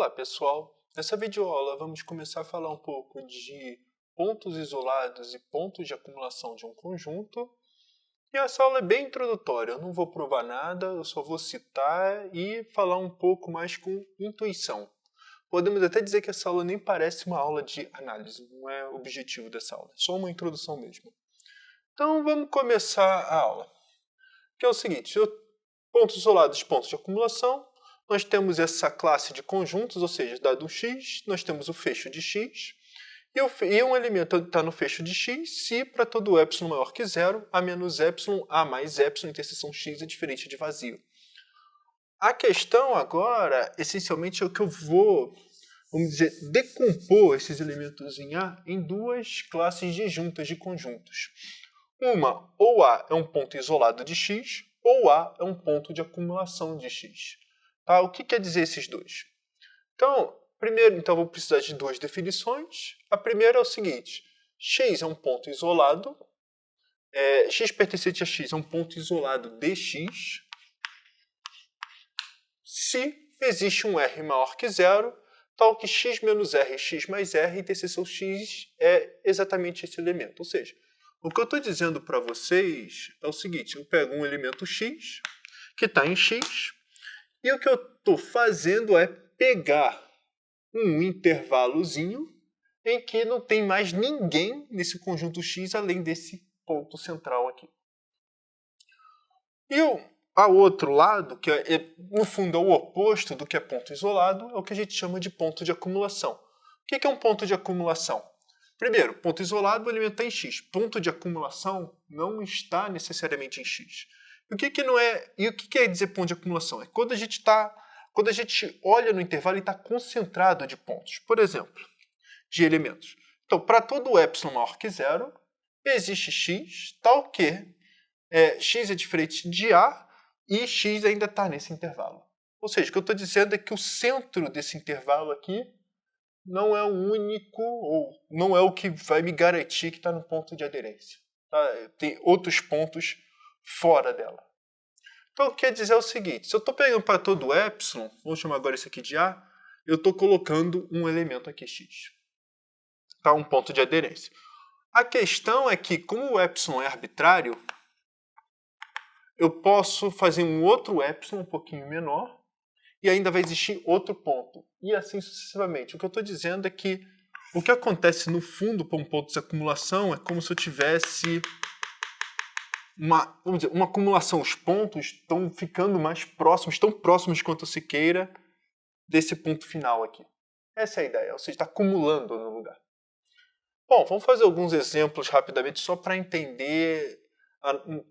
Olá pessoal, nessa videoaula vamos começar a falar um pouco de pontos isolados e pontos de acumulação de um conjunto. E essa aula é bem introdutória, eu não vou provar nada, eu só vou citar e falar um pouco mais com intuição. Podemos até dizer que essa aula nem parece uma aula de análise, não é o objetivo dessa aula, é só uma introdução mesmo. Então vamos começar a aula, que é o seguinte, pontos isolados, pontos de acumulação. Nós temos essa classe de conjuntos, ou seja, dado um x, nós temos o fecho de x, e um elemento está no fecho de x se para todo epsilon maior que zero, a menos epsilon, a mais epsilon, interseção x é diferente de vazio. A questão agora, essencialmente, é o que eu vou, vamos dizer, decompor esses elementos em A em duas classes disjuntas de conjuntos. Uma, ou A é um ponto isolado de x, ou A é um ponto de acumulação de x. Tá? O que quer dizer esses dois? Então, primeiro, vou precisar de duas definições. A primeira é o seguinte, x é um ponto isolado, x pertencente a x é um ponto isolado de x, se existe um r maior que zero, tal que x menos r, x mais r, interseção x é exatamente esse elemento. Ou seja, o que eu estou dizendo para vocês é o seguinte, eu pego um elemento x, que está em x, e o que eu estou fazendo é pegar um intervalozinho em que não tem mais ninguém nesse conjunto x além desse ponto central aqui. E ao outro lado, que no fundo é o oposto do que é ponto isolado, é o que a gente chama de ponto de acumulação. O que é um ponto de acumulação? Primeiro, ponto isolado, o elemento está em x. Ponto de acumulação não está necessariamente em x. E o que não é? E o que quer dizer ponto de acumulação? É quando a gente olha no intervalo e está concentrado de pontos, por exemplo, de elementos. Então, para todo epsilon maior que zero, existe x, tal que x é diferente de A e x ainda está nesse intervalo. Ou seja, o que eu estou dizendo é que o centro desse intervalo aqui não é o único, ou não é o que vai me garantir que está no ponto de aderência. Tá? Tem outros pontos fora dela. Então, quer dizer o seguinte, se eu estou pegando para todo epsilon, vou chamar agora isso aqui de A, eu estou colocando um elemento aqui x. Tá? Um ponto de aderência. A questão é que, como o epsilon é arbitrário, eu posso fazer um outro epsilon um pouquinho menor, e ainda vai existir outro ponto. E assim sucessivamente. O que eu estou dizendo é que o que acontece no fundo para um ponto de acumulação é como se eu tivesse uma acumulação. Os pontos estão ficando mais próximos, tão próximos quanto se queira, desse ponto final aqui. Essa é a ideia, ou seja, está acumulando no lugar. Bom, vamos fazer alguns exemplos rapidamente só para entender,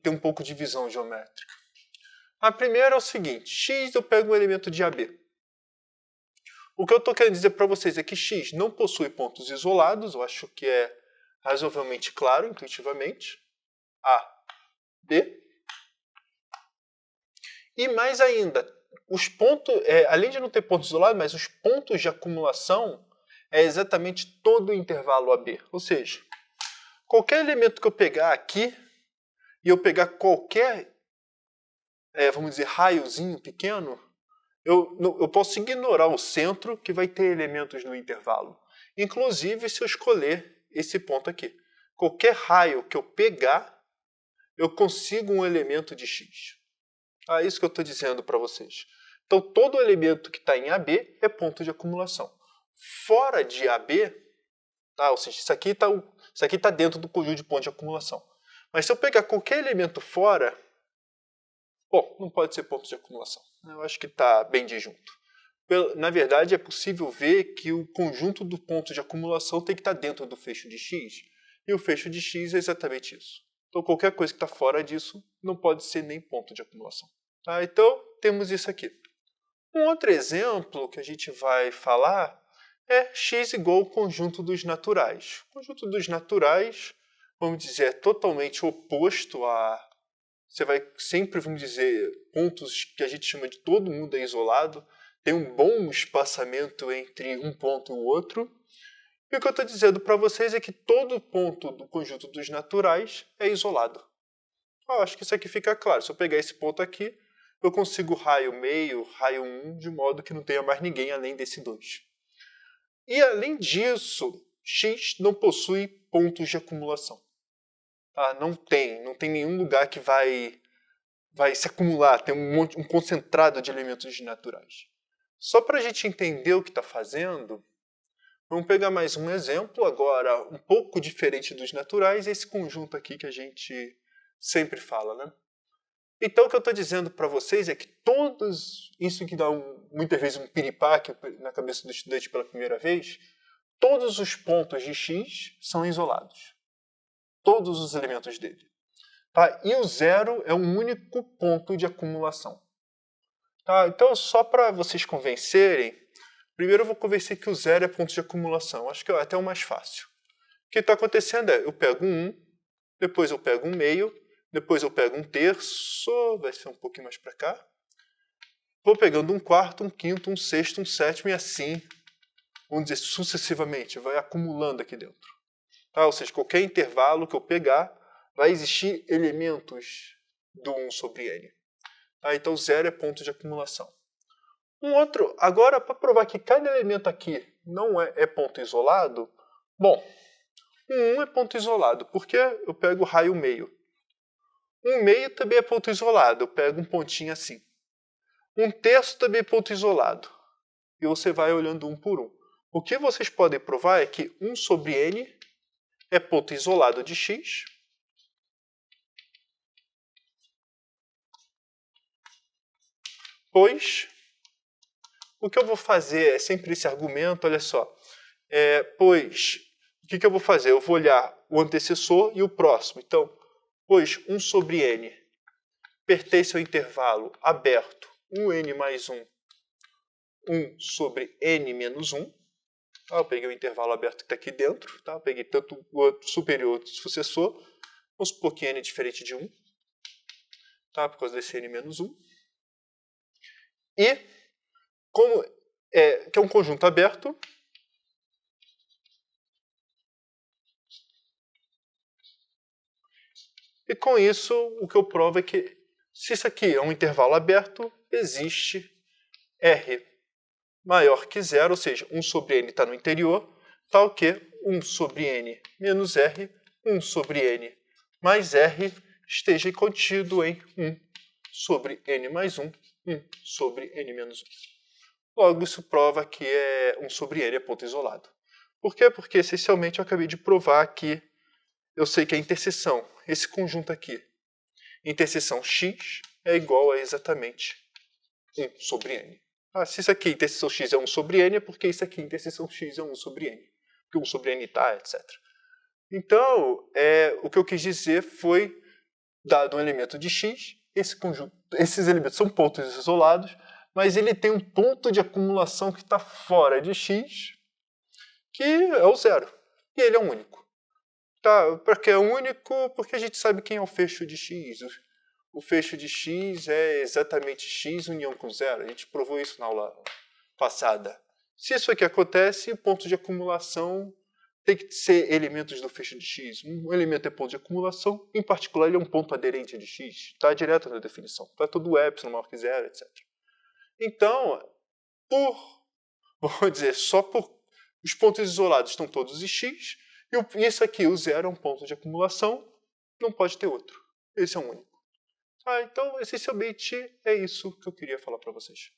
ter um pouco de visão geométrica. A primeira é o seguinte, x eu pego um elemento de AB. O que eu estou querendo dizer para vocês é que x não possui pontos isolados, eu acho que é razoavelmente claro, intuitivamente. A, B. E mais ainda, os pontos, além de não ter pontos isolados, mas os pontos de acumulação é exatamente todo o intervalo AB. Ou seja, qualquer elemento que eu pegar aqui, e eu pegar qualquer vamos dizer, raiozinho pequeno, eu posso ignorar o centro que vai ter elementos no intervalo. Inclusive se eu escolher esse ponto aqui. Qualquer raio que eu pegar, eu consigo um elemento de x. É isso que eu estou dizendo para vocês. Então todo elemento que está em AB é ponto de acumulação. Fora de AB, ou seja, isso aqui está dentro do conjunto de pontos de acumulação. Mas se eu pegar qualquer elemento fora, bom, não pode ser ponto de acumulação. Eu acho que está bem disjunto. Na verdade, é possível ver que o conjunto do ponto de acumulação tem que estar dentro do fecho de x. E o fecho de x é exatamente isso. Então, qualquer coisa que está fora disso não pode ser nem ponto de acumulação. Tá? Então, temos isso aqui. Um outro exemplo que a gente vai falar é x igual ao conjunto dos naturais. O conjunto dos naturais, vamos dizer, é totalmente oposto a... Você vai sempre, vamos dizer, pontos que a gente chama de todo mundo é isolado, tem um bom espaçamento entre um ponto e o outro. E o que eu estou dizendo para vocês é que todo ponto do conjunto dos naturais é isolado. Eu acho que isso aqui fica claro. Se eu pegar esse ponto aqui, eu consigo raio meio, raio 1, de modo que não tenha mais ninguém além desse 2. E além disso, X não possui pontos de acumulação. Tá? Não tem nenhum lugar que vai se acumular, tem um concentrado de elementos naturais. Só para a gente entender o que está fazendo, vamos pegar mais um exemplo, agora um pouco diferente dos naturais, esse conjunto aqui que a gente sempre fala, né? Então o que eu estou dizendo para vocês é que todos, isso que dá muitas vezes um piripaque na cabeça do estudante pela primeira vez, todos os pontos de X são isolados. Todos os elementos dele. Tá? E o zero é um único ponto de acumulação. Tá? Então, só para vocês convencerem, primeiro eu vou convencer que o zero é ponto de acumulação. Acho que é até o mais fácil. O que está acontecendo é, eu pego um 1, depois eu pego um meio, depois eu pego um terço, vai ser um pouquinho mais para cá. Vou pegando um quarto, um quinto, um sexto, um sétimo e assim, vamos dizer, sucessivamente, vai acumulando aqui dentro. Tá? Ou seja, qualquer intervalo que eu pegar, vai existir elementos do 1 sobre n. Tá? Então, zero é ponto de acumulação. Um outro, agora, para provar que cada elemento aqui não é ponto isolado, bom, um 1 é ponto isolado, porque eu pego o raio meio. Um meio também é ponto isolado, eu pego um pontinho assim. Um terço também é ponto isolado. E você vai olhando um por um. O que vocês podem provar é que 1 sobre n é ponto isolado de x, pois o que eu vou fazer é sempre esse argumento, olha só. Pois, o que eu vou fazer? Eu vou olhar o antecessor e o próximo. Então, pois 1 sobre n pertence ao intervalo aberto 1n mais 1, 1 sobre n menos 1. Tá? Eu peguei o intervalo aberto que está aqui dentro. Tá? Eu peguei tanto o superior quanto o sucessor. Vamos supor que n é diferente de 1. Tá? Por causa desse n menos 1. E, como que é um conjunto aberto, e com isso o que eu provo é que se isso aqui é um intervalo aberto, existe R maior que zero, ou seja, 1 sobre n está no interior, tal que 1 sobre n menos R, 1 sobre n mais R esteja contido em 1 sobre n mais 1, 1 sobre n menos 1. Logo, isso prova que 1 sobre n é ponto isolado. Por quê? Porque, essencialmente, eu acabei de provar que eu sei que a interseção, esse conjunto aqui, interseção x é igual a exatamente 1 sobre n. Se isso aqui, interseção x é 1 sobre n, é porque isso aqui, interseção x é 1 sobre n. Porque 1 sobre n está, etc. Então, o que eu quis dizer foi, dado um elemento de x, esses elementos são pontos isolados, mas ele tem um ponto de acumulação que está fora de x, que é o zero. E ele é único. Tá, porque é único, porque a gente sabe quem é o fecho de x. O fecho de x é exatamente x união com zero. A gente provou isso na aula passada. Se isso aqui acontece, o ponto de acumulação tem que ser elementos do fecho de x. Um elemento é ponto de acumulação, em particular ele é um ponto aderente de x. Está direto na definição. Está todo epsilon maior que zero, etc. Então, vamos dizer, só por os pontos isolados estão todos em x, e isso aqui, o zero, é um ponto de acumulação, não pode ter outro. Esse é o único. Então, essencialmente, é isso que eu queria falar para vocês.